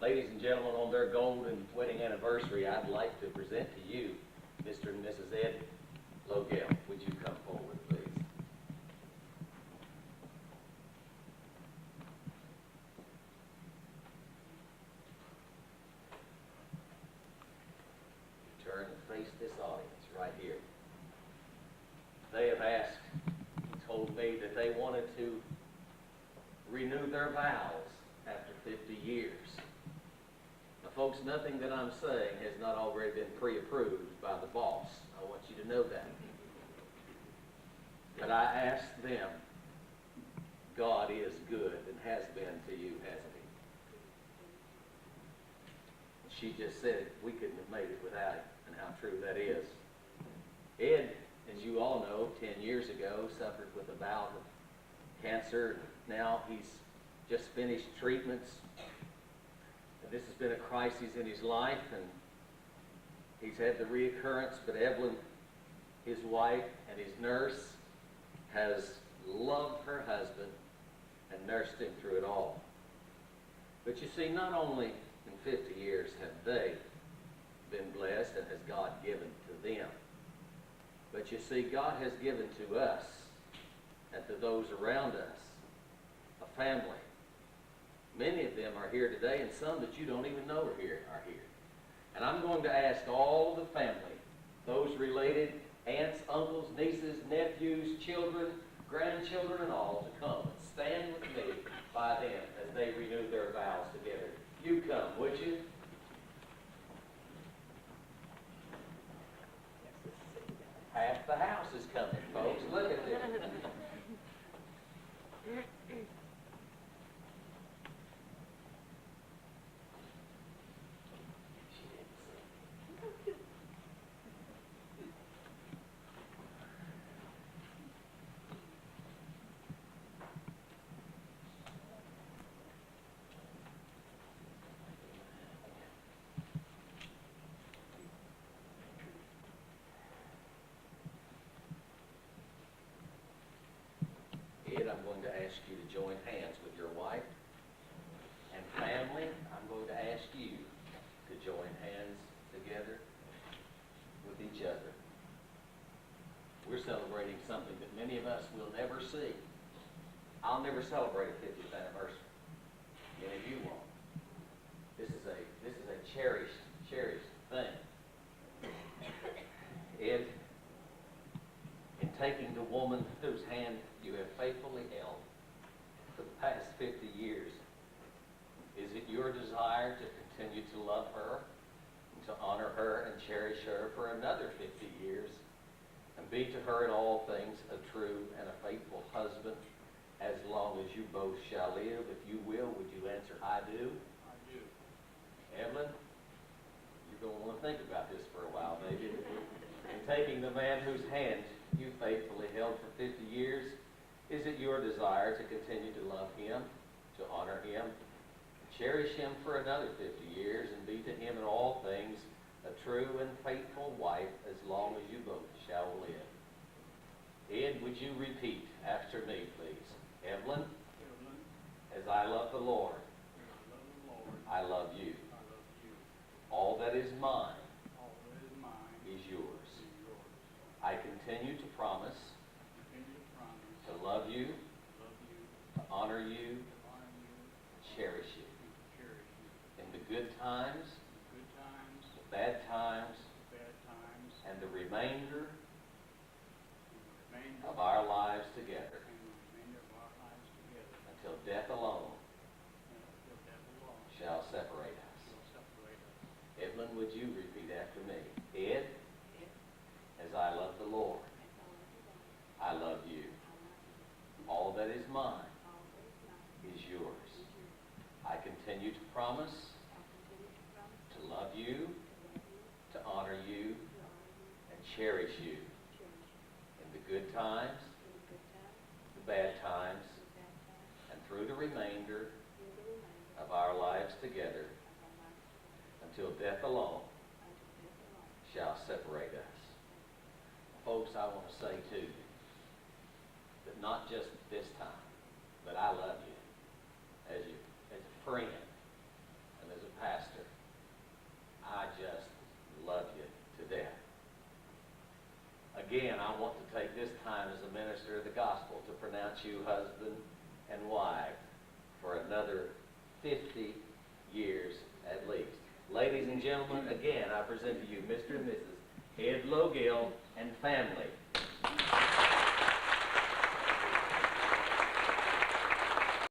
Ladies and gentlemen, on their golden wedding anniversary, I'd like to present to you Mr. and Mrs. Ed Logel. Would you come forward, please? Turn and face this audience right here. They have asked, told me that they wanted to renew their vows after 50 years. Now, folks, nothing that I'm saying has not already been pre-approved by the boss. I want you to know that. But I asked them, God is good and has been to you, hasn't he? She just said we couldn't have made it without him, and how true that is. Ed, as you all know, 10 years ago, suffered with a bout of cancer. Now he's just finished treatments. And this has been a crisis in his life, and he's had the reoccurrence, but Evelyn, his wife, and his nurse has loved her husband and nursed him through it all. But you see, not only in 50 years have they been blessed and has God given to them, but you see, God has given to us and to those around us a family. Many of them are here today, and some that you don't even know are here. And I'm going to ask all the family, those related, aunts, uncles, nieces, nephews, children, grandchildren, and all, to come and stand with me by them as they renew their vows together. You come, would you? Half the house is coming, folks. Look at this. Ed, I'm going to ask you to join hands with your wife. And family, I'm going to ask you to join hands together with each other. We're celebrating something that many of us will never see. I'll never celebrate a 50th anniversary. Many of you won't. This is a cherished thing. Ed, in taking the woman whose hand you have faithfully held for the past 50 years, is it your desire to continue to love her, and to honor her and cherish her for another 50 years, and be to her in all things a true and a faithful husband, as long as you both shall live? If you will, would you answer, I do? I do. Evelyn, you're going to want to think about this for a while, maybe. In taking the man whose hand you faithfully held for 50 years, is it your desire to continue to love him, to honor him, cherish him for another 50 years, and be to him in all things a true and faithful wife, as long as you both shall live? Ed, would you repeat after me, please? Evelyn, Evelyn, as I love the Lord, as I love the Lord, I love you. I love you. All that is mine All that is mine is yours. is yours. I continue to promise Continue to promise to love you, to love you, to honor you, to honor you, cherish you. and to cherish you. In the good times, The good times, the bad times, the bad times, and the remainder and the remainder of our lives together, and the remainder of our lives together, until death alone until death alone shall separate us. shall separate us. Evelyn, would you repeat after me? Ed, as I love the Lord, I love you. All that is mine is yours. I continue to promise to love you, to honor you, and cherish you in the good times, the bad times, and through the remainder of our lives together, until death alone shall separate us. Folks, I want to say to you that not just this time, but I love you as a friend and as a Again, I want to take this time as a minister of the gospel to pronounce you husband and wife for another 50 years at least. Ladies and gentlemen, again, I present to you Mr. and Mrs. Ed Logel and family.